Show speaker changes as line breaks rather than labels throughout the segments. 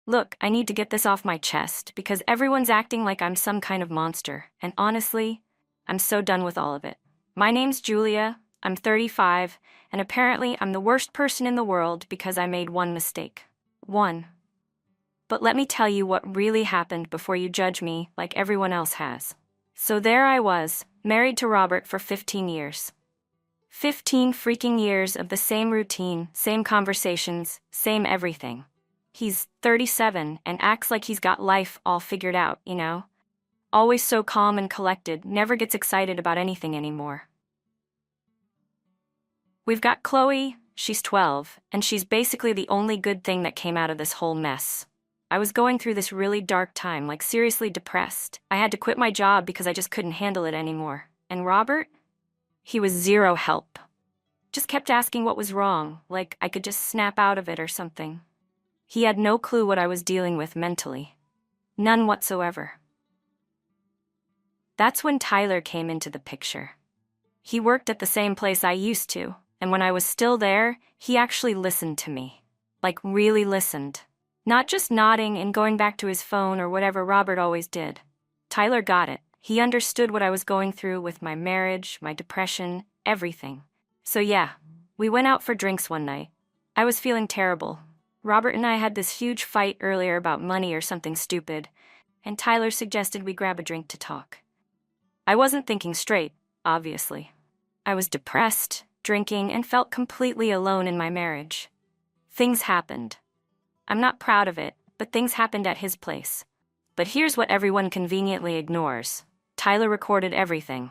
Look, I need to get this off my chest because everyone's acting like I'm some kind of monster, and honestly, I'm so done with all of it. My name's Julia, I'm 35, and apparently I'm the worst person in the world because I made one mistake. One. But let me tell you what really happened before you judge me like everyone else has. So there I was, married to Robert for 15 years. 15 freaking years of the same routine, same conversations, same everything. He's 37 and acts like he's got life all figured out, you know? Always so calm and collected, never gets excited about anything anymore. We've got Chloe, she's 12, and she's basically the only good thing that came out of this whole mess. I was going through this really dark time, like seriously depressed. I had to quit my job because I just couldn't handle it anymore. And Robert? He was zero help. Just kept asking what was wrong, like I could just snap out of it or something. He had no clue what I was dealing with mentally. None whatsoever. That's when Tyler came into the picture. He worked at the same place I used to, and when I was still there, he actually listened to me. Like really listened. Not just nodding and going back to his phone or whatever Robert always did. Tyler got it. He understood what I was going through with my marriage, my depression, everything. So yeah, we went out for drinks one night. I was feeling terrible. Robert and I had this huge fight earlier about money or something stupid, and Tyler suggested we grab a drink to talk. I wasn't thinking straight, obviously. I was depressed, drinking, and felt completely alone in my marriage. Things happened. I'm not proud of it, but things happened at his place. But here's what everyone conveniently ignores. Tyler recorded everything,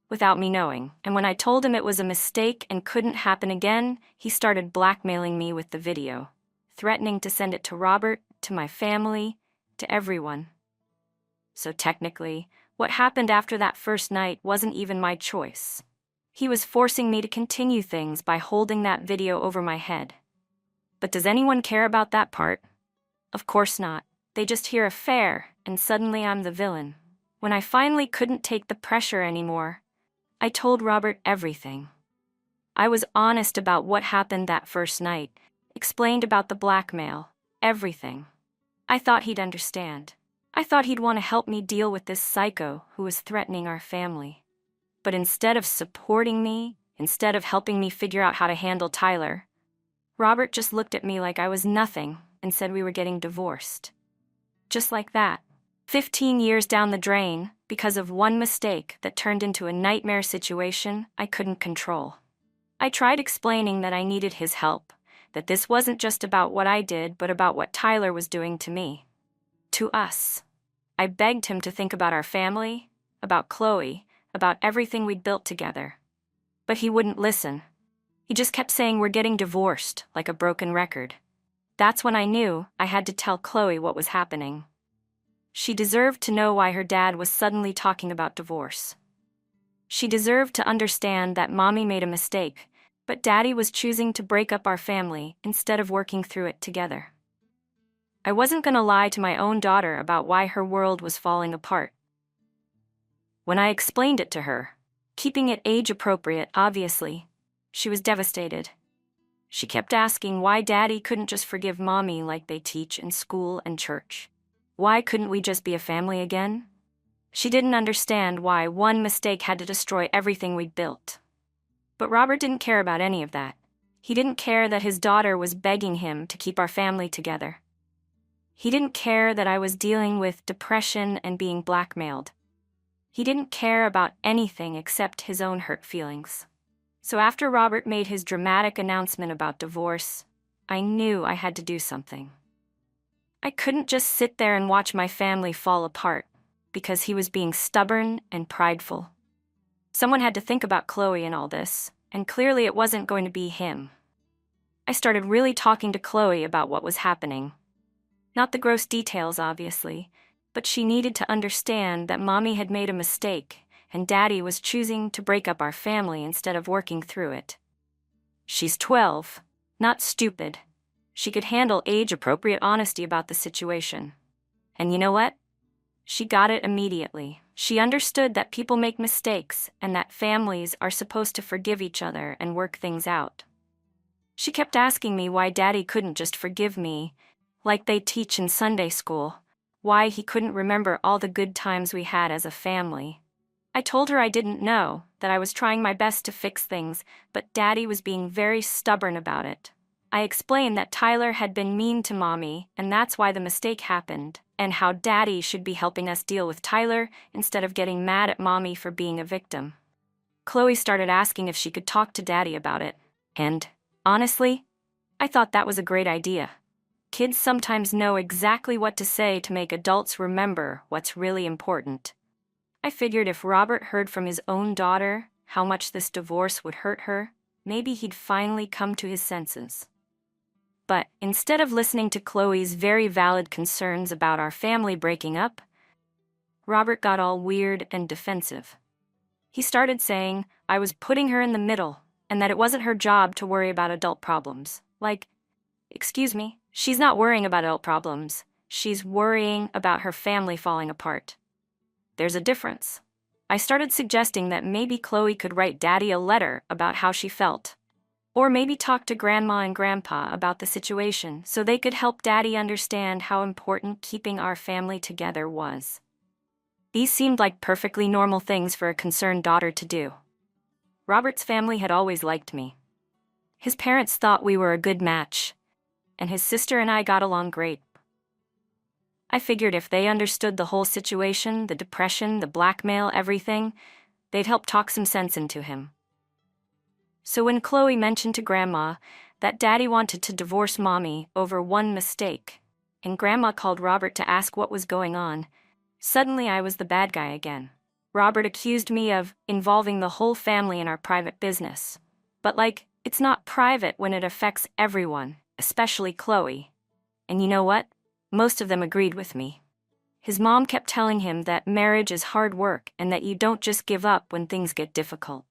without me knowing, and when I told him it was a mistake and couldn't happen again, he started blackmailing me with the video, threatening to send it to Robert, to my family, to everyone. So technically, what happened after that first night wasn't even my choice. He was forcing me to continue things by holding that video over my head. But does anyone care about that part? Of course not. They just hear affair, and suddenly I'm the villain. When I finally couldn't take the pressure anymore, I told Robert everything. I was honest about what happened that first night, explained about the blackmail, everything. I thought he'd understand. I thought he'd want to help me deal with this psycho who was threatening our family. But instead of supporting me, instead of helping me figure out how to handle Tyler, Robert just looked at me like I was nothing and said we were getting divorced. Just like that. 15 years down the drain because of one mistake that turned into a nightmare situation I couldn't control. I tried explaining that I needed his help, that this wasn't just about what I did but about what Tyler was doing to me. To us. I begged him to think about our family, about Chloe, about everything we'd built together. But he wouldn't listen. He just kept saying we're getting divorced, like a broken record. That's when I knew I had to tell Chloe what was happening. She deserved to know why her dad was suddenly talking about divorce. She deserved to understand that Mommy made a mistake, but Daddy was choosing to break up our family instead of working through it together. I wasn't going to lie to my own daughter about why her world was falling apart. When I explained it to her, keeping it age-appropriate, obviously, she was devastated. She kept asking why Daddy couldn't just forgive Mommy like they teach in school and church. Why couldn't we just be a family again? She didn't understand why one mistake had to destroy everything we'd built. But Robert didn't care about any of that. He didn't care that his daughter was begging him to keep our family together. He didn't care that I was dealing with depression and being blackmailed. He didn't care about anything except his own hurt feelings. So after Robert made his dramatic announcement about divorce, I knew I had to do something. I couldn't just sit there and watch my family fall apart because he was being stubborn and prideful. Someone had to think about Chloe in all this, and clearly it wasn't going to be him. I started really talking to Chloe about what was happening. Not the gross details, obviously, but she needed to understand that Mommy had made a mistake and Daddy was choosing to break up our family instead of working through it. She's 12, not stupid. She could handle age-appropriate honesty about the situation. And you know what? She got it immediately. She understood that people make mistakes and that families are supposed to forgive each other and work things out. She kept asking me why Daddy couldn't just forgive me, like they teach in Sunday school, why he couldn't remember all the good times we had as a family. I told her I didn't know, that I was trying my best to fix things, but Daddy was being very stubborn about it. I explained that Tyler had been mean to Mommy, and that's why the mistake happened, and how Daddy should be helping us deal with Tyler instead of getting mad at Mommy for being a victim. Chloe started asking if she could talk to Daddy about it, and, honestly, I thought that was a great idea. Kids sometimes know exactly what to say to make adults remember what's really important. I figured if Robert heard from his own daughter how much this divorce would hurt her, maybe he'd finally come to his senses. But instead of listening to Chloe's very valid concerns about our family breaking up, Robert got all weird and defensive. He started saying I was putting her in the middle and that it wasn't her job to worry about adult problems. Like, excuse me, she's not worrying about adult problems. She's worrying about her family falling apart. There's a difference. I started suggesting that maybe Chloe could write Daddy a letter about how she felt. Or maybe talk to Grandma and Grandpa about the situation so they could help Daddy understand how important keeping our family together was. These seemed like perfectly normal things for a concerned daughter to do. Robert's family had always liked me. His parents thought we were a good match, and his sister and I got along great. I figured if they understood the whole situation, the depression, the blackmail, everything, they'd help talk some sense into him. So when Chloe mentioned to Grandma that Daddy wanted to divorce Mommy over one mistake, and Grandma called Robert to ask what was going on, suddenly I was the bad guy again. Robert accused me of involving the whole family in our private business. But it's not private when it affects everyone, especially Chloe. And you know what? Most of them agreed with me. His mom kept telling him that marriage is hard work and that you don't just give up when things get difficult.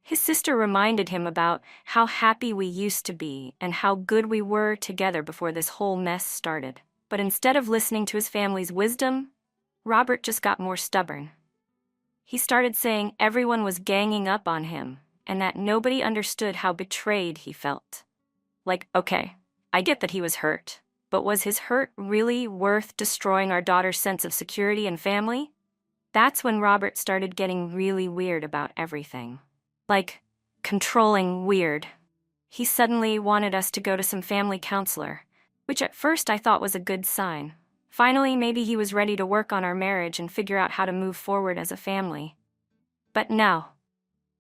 His sister reminded him about how happy we used to be and how good we were together before this whole mess started. But instead of listening to his family's wisdom, Robert just got more stubborn. He started saying everyone was ganging up on him and that nobody understood how betrayed he felt. Okay, I get that he was hurt. But was his hurt really worth destroying our daughter's sense of security and family? That's when Robert started getting really weird about everything. Controlling weird. He suddenly wanted us to go to some family counselor, which at first I thought was a good sign. Finally, maybe he was ready to work on our marriage and figure out how to move forward as a family. But no.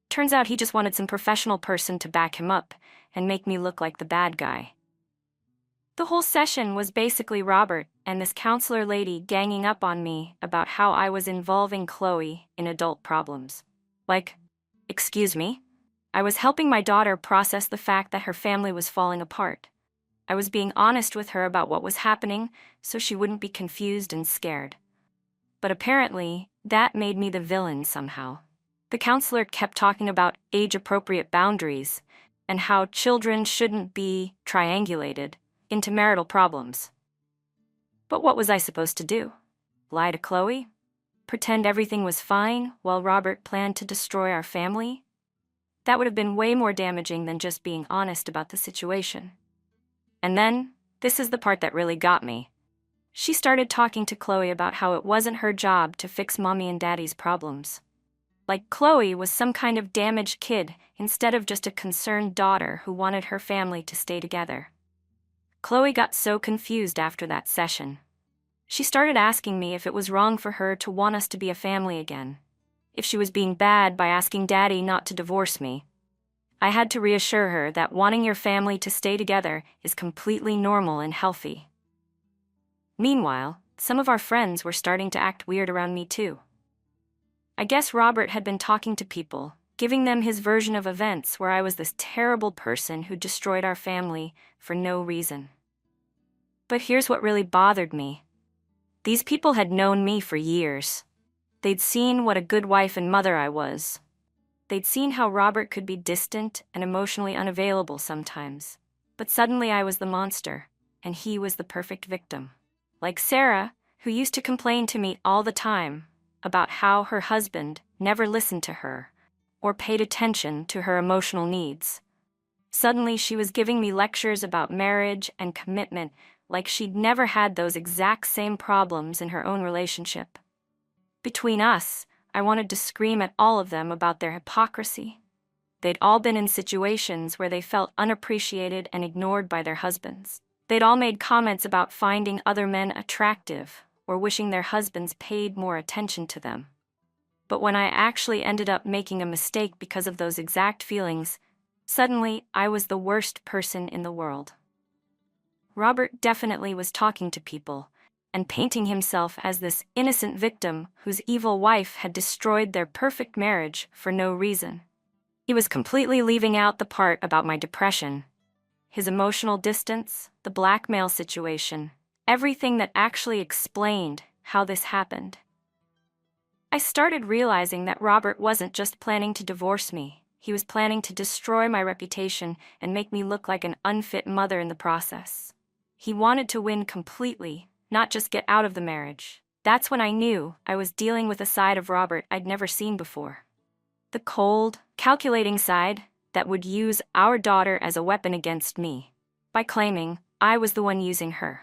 Turns out he just wanted some professional person to back him up and make me look like the bad guy. The whole session was basically Robert and this counselor lady ganging up on me about how I was involving Chloe in adult problems. Excuse me? I was helping my daughter process the fact that her family was falling apart. I was being honest with her about what was happening so she wouldn't be confused and scared. But apparently, that made me the villain somehow. The counselor kept talking about age-appropriate boundaries and how children shouldn't be triangulated into marital problems. But what was I supposed to do? Lie to Chloe? Pretend everything was fine while Robert planned to destroy our family? That would have been way more damaging than just being honest about the situation. And then, this is the part that really got me. She started talking to Chloe about how it wasn't her job to fix Mommy and Daddy's problems. Chloe was some kind of damaged kid instead of just a concerned daughter who wanted her family to stay together. Chloe got so confused after that session. She started asking me if it was wrong for her to want us to be a family again, if she was being bad by asking Daddy not to divorce me. I had to reassure her that wanting your family to stay together is completely normal and healthy. Meanwhile, some of our friends were starting to act weird around me too. I guess Robert had been talking to people, giving them his version of events where I was this terrible person who destroyed our family for no reason. But here's what really bothered me. These people had known me for years. They'd seen what a good wife and mother I was. They'd seen how Robert could be distant and emotionally unavailable sometimes. But suddenly I was the monster, and he was the perfect victim. Like Sarah, who used to complain to me all the time about how her husband never listened to her or paid attention to her emotional needs. Suddenly, she was giving me lectures about marriage and commitment, like she'd never had those exact same problems in her own relationship. Between us, I wanted to scream at all of them about their hypocrisy. They'd all been in situations where they felt unappreciated and ignored by their husbands. They'd all made comments about finding other men attractive or wishing their husbands paid more attention to them. But when I actually ended up making a mistake because of those exact feelings, suddenly I was the worst person in the world. Robert definitely was talking to people and painting himself as this innocent victim whose evil wife had destroyed their perfect marriage for no reason. He was completely leaving out the part about my depression, his emotional distance, the blackmail situation, everything that actually explained how this happened. I started realizing that Robert wasn't just planning to divorce me, he was planning to destroy my reputation and make me look like an unfit mother in the process. He wanted to win completely, not just get out of the marriage. That's when I knew I was dealing with a side of Robert I'd never seen before. The cold, calculating side that would use our daughter as a weapon against me, by claiming I was the one using her.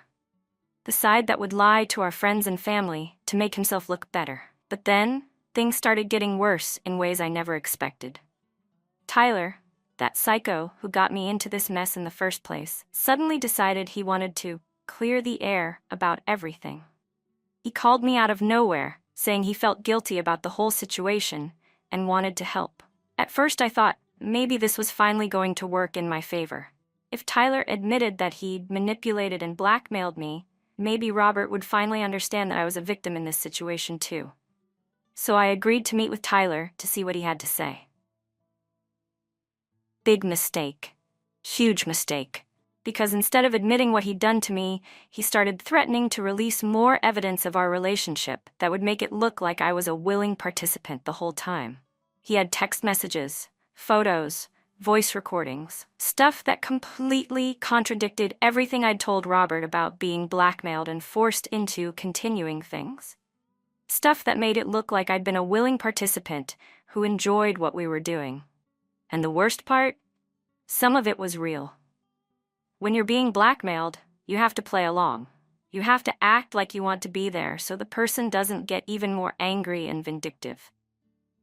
The side that would lie to our friends and family to make himself look better. But then, things started getting worse in ways I never expected. Tyler, that psycho who got me into this mess in the first place, suddenly decided he wanted to clear the air about everything. He called me out of nowhere, saying he felt guilty about the whole situation and wanted to help. At first I thought maybe this was finally going to work in my favor. If Tyler admitted that he'd manipulated and blackmailed me, maybe Robert would finally understand that I was a victim in this situation too. So I agreed to meet with Tyler to see what he had to say. Big mistake. Huge mistake. Because instead of admitting what he'd done to me, he started threatening to release more evidence of our relationship that would make it look like I was a willing participant the whole time. He had text messages, photos, voice recordings, stuff that completely contradicted everything I'd told Robert about being blackmailed and forced into continuing things. Stuff that made it look like I'd been a willing participant who enjoyed what we were doing. And the worst part? Some of it was real. When you're being blackmailed, you have to play along. You have to act like you want to be there so the person doesn't get even more angry and vindictive.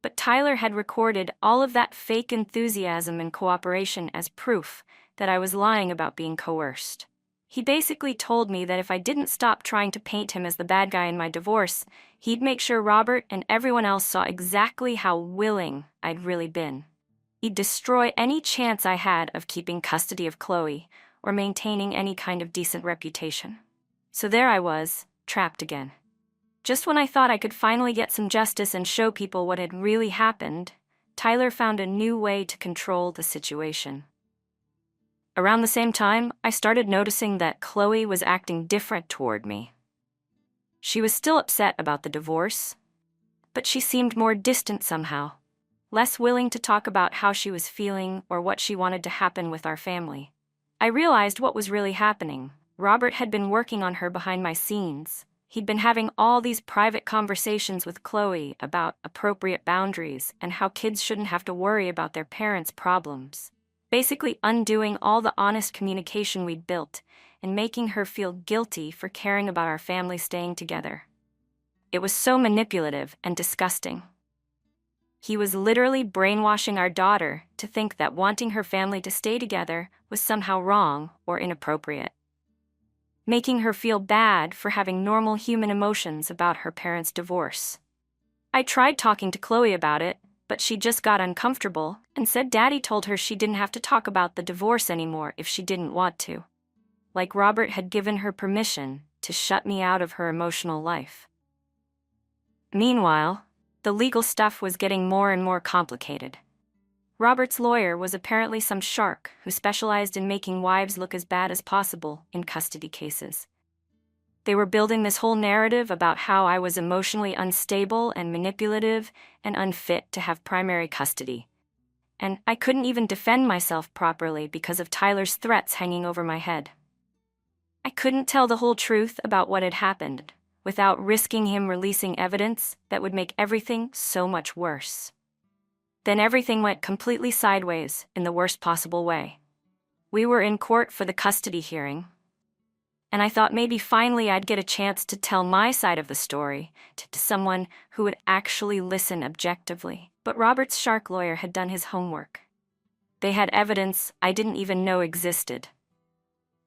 But Tyler had recorded all of that fake enthusiasm and cooperation as proof that I was lying about being coerced. He basically told me that if I didn't stop trying to paint him as the bad guy in my divorce, he'd make sure Robert and everyone else saw exactly how willing I'd really been. He'd destroy any chance I had of keeping custody of Chloe or maintaining any kind of decent reputation. So there I was, trapped again. Just when I thought I could finally get some justice and show people what had really happened, Tyler found a new way to control the situation. Around the same time, I started noticing that Chloe was acting different toward me. She was still upset about the divorce, but she seemed more distant somehow, less willing to talk about how she was feeling or what she wanted to happen with our family. I realized what was really happening. Robert had been working on her behind my scenes. He'd been having all these private conversations with Chloe about appropriate boundaries and how kids shouldn't have to worry about their parents' problems. Basically undoing all the honest communication we'd built and making her feel guilty for caring about our family staying together. It was so manipulative and disgusting. He was literally brainwashing our daughter to think that wanting her family to stay together was somehow wrong or inappropriate, making her feel bad for having normal human emotions about her parents' divorce. I tried talking to Chloe about it, but she just got uncomfortable and said Daddy told her she didn't have to talk about the divorce anymore if she didn't want to. Like Robert had given her permission to shut me out of her emotional life. Meanwhile, the legal stuff was getting more and more complicated. Robert's lawyer was apparently some shark who specialized in making wives look as bad as possible in custody cases. They were building this whole narrative about how I was emotionally unstable and manipulative and unfit to have primary custody. And I couldn't even defend myself properly because of Tyler's threats hanging over my head. I couldn't tell the whole truth about what had happened without risking him releasing evidence that would make everything so much worse. Then everything went completely sideways in the worst possible way. We were in court for the custody hearing, and I thought maybe finally I'd get a chance to tell my side of the story to someone who would actually listen objectively. But Robert's shark lawyer had done his homework. They had evidence I didn't even know existed.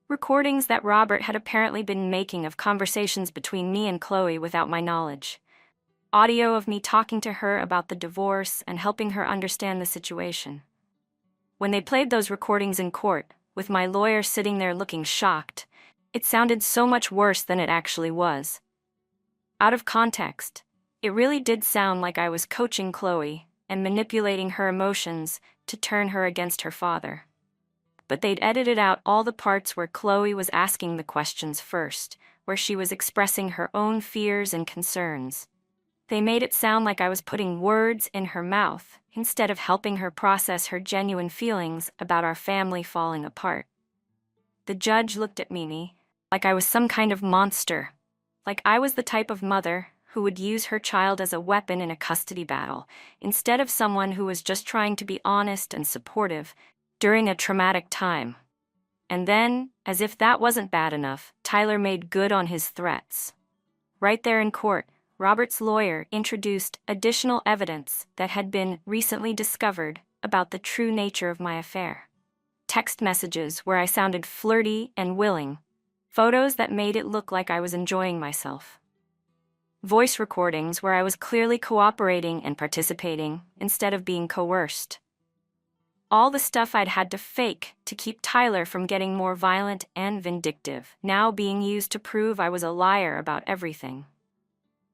Recordings that Robert had apparently been making of conversations between me and Chloe without my knowledge. Audio of me talking to her about the divorce and helping her understand the situation. When they played those recordings in court, with my lawyer sitting there looking shocked, it sounded so much worse than it actually was. Out of context, it really did sound like I was coaching Chloe and manipulating her emotions to turn her against her father. But they'd edited out all the parts where Chloe was asking the questions first, where she was expressing her own fears and concerns. They made it sound like I was putting words in her mouth instead of helping her process her genuine feelings about our family falling apart. The judge looked at me like I was some kind of monster, like I was the type of mother who would use her child as a weapon in a custody battle, instead of someone who was just trying to be honest and supportive during a traumatic time. And then, as if that wasn't bad enough, Tyler made good on his threats. Right there in court, Robert's lawyer introduced additional evidence that had been recently discovered about the true nature of my affair. Text messages where I sounded flirty and willing, photos that made it look like I was enjoying myself. Voice recordings where I was clearly cooperating and participating instead of being coerced. All the stuff I'd had to fake to keep Tyler from getting more violent and vindictive, now being used to prove I was a liar about everything.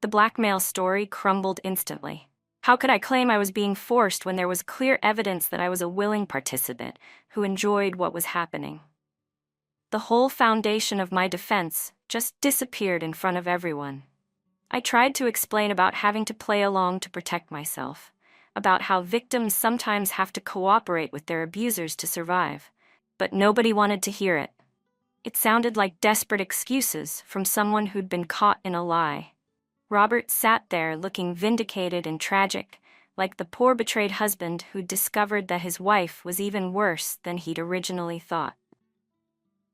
The blackmail story crumbled instantly. How could I claim I was being forced when there was clear evidence that I was a willing participant who enjoyed what was happening? The whole foundation of my defense just disappeared in front of everyone. I tried to explain about having to play along to protect myself, about how victims sometimes have to cooperate with their abusers to survive, but nobody wanted to hear it. It sounded like desperate excuses from someone who'd been caught in a lie. Robert sat there looking vindicated and tragic, like the poor betrayed husband who'd discovered that his wife was even worse than he'd originally thought.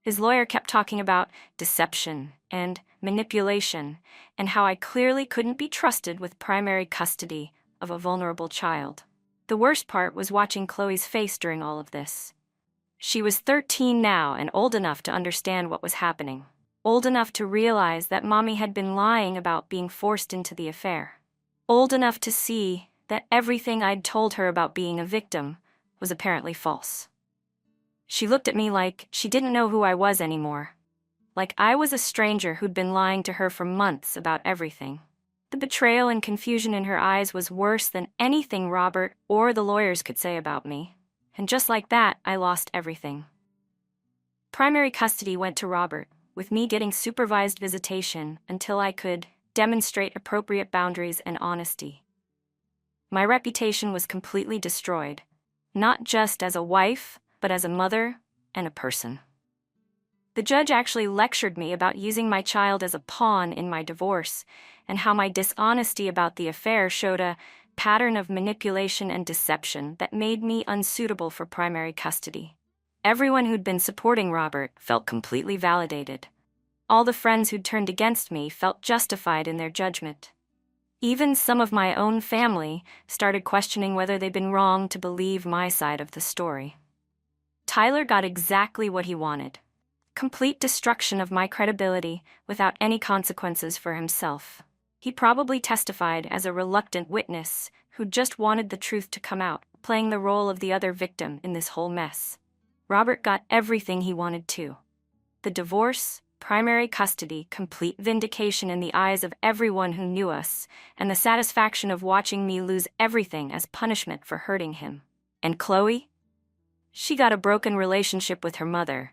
His lawyer kept talking about deception and manipulation, and how I clearly couldn't be trusted with primary custody of a vulnerable child. The worst part was watching Chloe's face during all of this. She was 13 now and old enough to understand what was happening. Old enough to realize that Mommy had been lying about being forced into the affair. Old enough to see that everything I'd told her about being a victim was apparently false. She looked at me like she didn't know who I was anymore. Like I was a stranger who'd been lying to her for months about everything. The betrayal and confusion in her eyes was worse than anything Robert or the lawyers could say about me. And just like that, I lost everything. Primary custody went to Robert, with me getting supervised visitation until I could demonstrate appropriate boundaries and honesty. My reputation was completely destroyed, not just as a wife, but as a mother and a person. The judge actually lectured me about using my child as a pawn in my divorce, and how my dishonesty about the affair showed a pattern of manipulation and deception that made me unsuitable for primary custody. Everyone who'd been supporting Robert felt completely validated. All the friends who'd turned against me felt justified in their judgment. Even some of my own family started questioning whether they'd been wrong to believe my side of the story. Tyler got exactly what he wanted. Complete destruction of my credibility without any consequences for himself. He probably testified as a reluctant witness who just wanted the truth to come out, playing the role of the other victim in this whole mess. Robert got everything he wanted too. The divorce, primary custody, complete vindication in the eyes of everyone who knew us, and the satisfaction of watching me lose everything as punishment for hurting him. And Chloe? She got a broken relationship with her mother,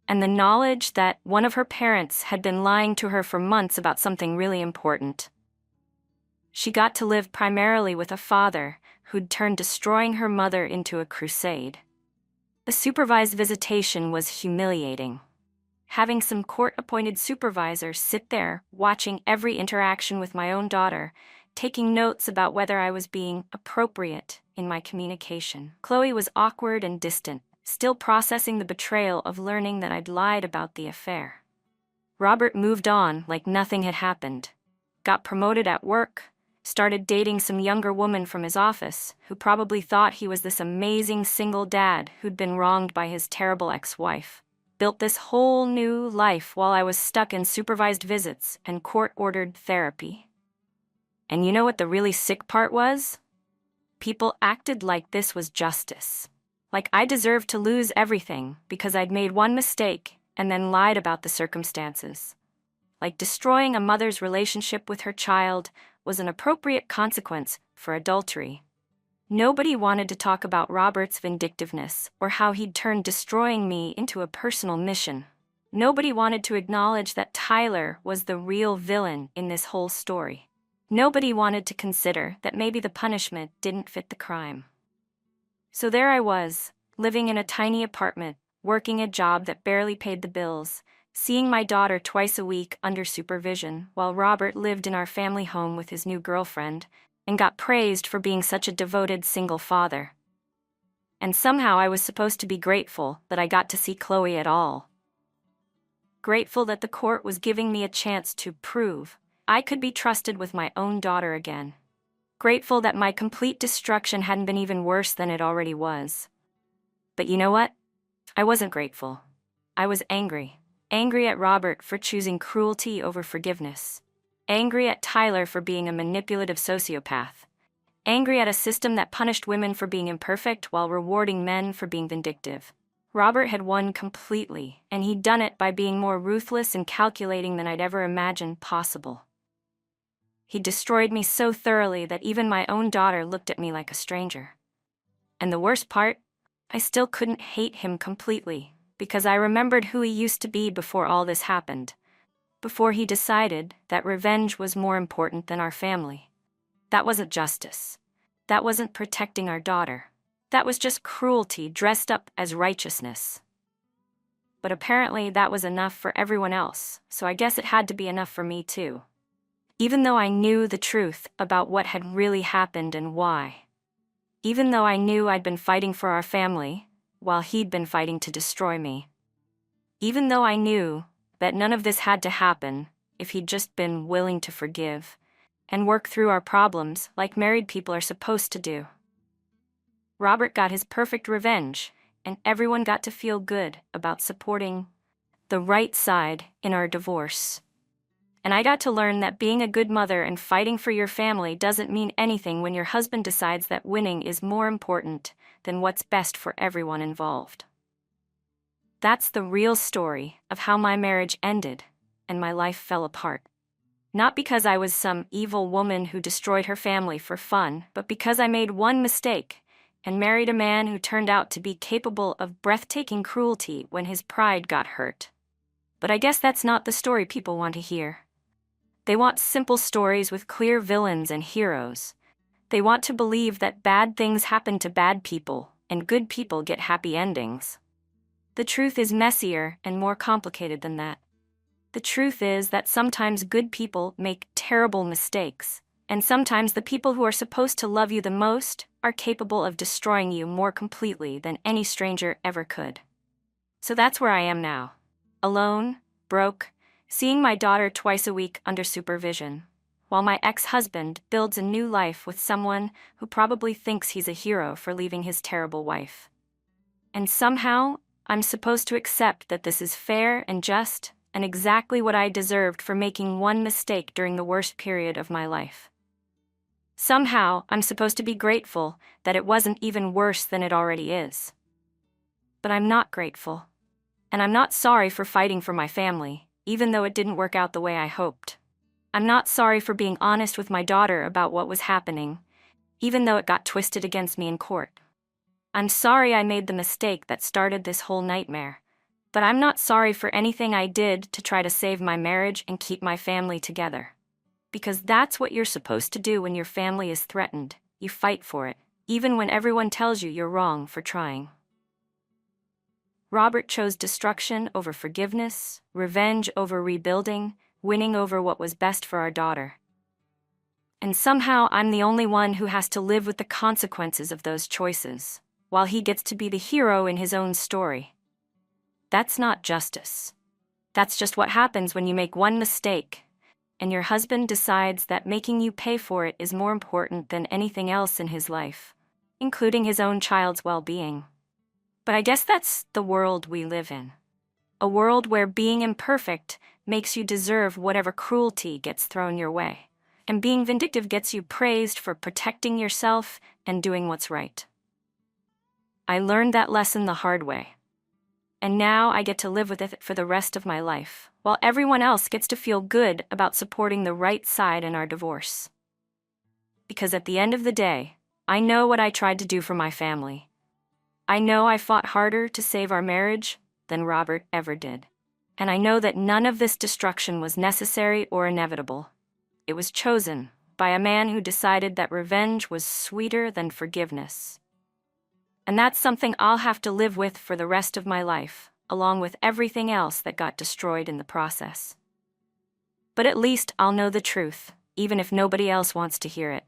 and the knowledge that one of her parents had been lying to her for months about something really important. She got to live primarily with a father who'd turned destroying her mother into a crusade. The supervised visitation was humiliating. Having some court-appointed supervisors sit there, watching every interaction with my own daughter, taking notes about whether I was being appropriate in my communication. Chloe was awkward and distant, still processing the betrayal of learning that I'd lied about the affair. Robert moved on like nothing had happened, got promoted at work, started dating some younger woman from his office who probably thought he was this amazing single dad who'd been wronged by his terrible ex-wife. Built this whole new life while I was stuck in supervised visits and court-ordered therapy. And you know what the really sick part was? People acted like this was justice. Like I deserved to lose everything because I'd made one mistake and then lied about the circumstances. Like destroying a mother's relationship with her child was an appropriate consequence for adultery. Nobody wanted to talk about Robert's vindictiveness or how he'd turned destroying me into a personal mission. Nobody wanted to acknowledge that Tyler was the real villain in this whole story. Nobody wanted to consider that maybe the punishment didn't fit the crime. So there I was, living in a tiny apartment, working a job that barely paid the bills, seeing my daughter twice a week under supervision, while Robert lived in our family home with his new girlfriend, and got praised for being such a devoted single father. And somehow I was supposed to be grateful that I got to see Chloe at all. Grateful that the court was giving me a chance to prove I could be trusted with my own daughter again. Grateful that my complete destruction hadn't been even worse than it already was. But you know what? I wasn't grateful. I was angry. Angry at Robert for choosing cruelty over forgiveness. Angry at Tyler for being a manipulative sociopath. Angry at a system that punished women for being imperfect while rewarding men for being vindictive. Robert had won completely, and he'd done it by being more ruthless and calculating than I'd ever imagined possible. He destroyed me so thoroughly that even my own daughter looked at me like a stranger. And the worst part, I still couldn't hate him completely, because I remembered who he used to be before all this happened. Before he decided that revenge was more important than our family. That wasn't justice. That wasn't protecting our daughter. That was just cruelty dressed up as righteousness. But apparently that was enough for everyone else, so I guess it had to be enough for me too. Even though I knew the truth about what had really happened and why. Even though I knew I'd been fighting for our family, while he'd been fighting to destroy me. Even though I knew that none of this had to happen if he'd just been willing to forgive and work through our problems like married people are supposed to do. Robert got his perfect revenge, and everyone got to feel good about supporting the right side in our divorce. And I got to learn that being a good mother and fighting for your family doesn't mean anything when your husband decides that winning is more important than what's best for everyone involved. That's the real story of how my marriage ended and my life fell apart. Not because I was some evil woman who destroyed her family for fun, but because I made one mistake and married a man who turned out to be capable of breathtaking cruelty when his pride got hurt. But I guess that's not the story people want to hear. They want simple stories with clear villains and heroes. They want to believe that bad things happen to bad people and good people get happy endings. The truth is messier and more complicated than that. The truth is that sometimes good people make terrible mistakes, and sometimes the people who are supposed to love you the most are capable of destroying you more completely than any stranger ever could. So that's where I am now. Alone, broke, seeing my daughter twice a week under supervision, while my ex-husband builds a new life with someone who probably thinks he's a hero for leaving his terrible wife. And somehow, I'm supposed to accept that this is fair and just and exactly what I deserved for making one mistake during the worst period of my life. Somehow, I'm supposed to be grateful that it wasn't even worse than it already is. But I'm not grateful. And I'm not sorry for fighting for my family, even though it didn't work out the way I hoped. I'm not sorry for being honest with my daughter about what was happening, even though it got twisted against me in court. I'm sorry I made the mistake that started this whole nightmare, but I'm not sorry for anything I did to try to save my marriage and keep my family together. Because that's what you're supposed to do when your family is threatened. You fight for it, even when everyone tells you you're wrong for trying. Robert chose destruction over forgiveness, revenge over rebuilding, winning over what was best for our daughter. And somehow I'm the only one who has to live with the consequences of those choices. while he gets to be the hero in his own story. That's not justice. That's just what happens when you make one mistake, and your husband decides that making you pay for it is more important than anything else in his life, including his own child's well-being. But I guess that's the world we live in. A world where being imperfect makes you deserve whatever cruelty gets thrown your way, and being vindictive gets you praised for protecting yourself and doing what's right. I learned that lesson the hard way, and now I get to live with it for the rest of my life, while everyone else gets to feel good about supporting the right side in our divorce. Because at the end of the day, I know what I tried to do for my family. I know I fought harder to save our marriage than Robert ever did. And I know that none of this destruction was necessary or inevitable. It was chosen by a man who decided that revenge was sweeter than forgiveness. And that's something I'll have to live with for the rest of my life, along with everything else that got destroyed in the process. But at least I'll know the truth, even if nobody else wants to hear it.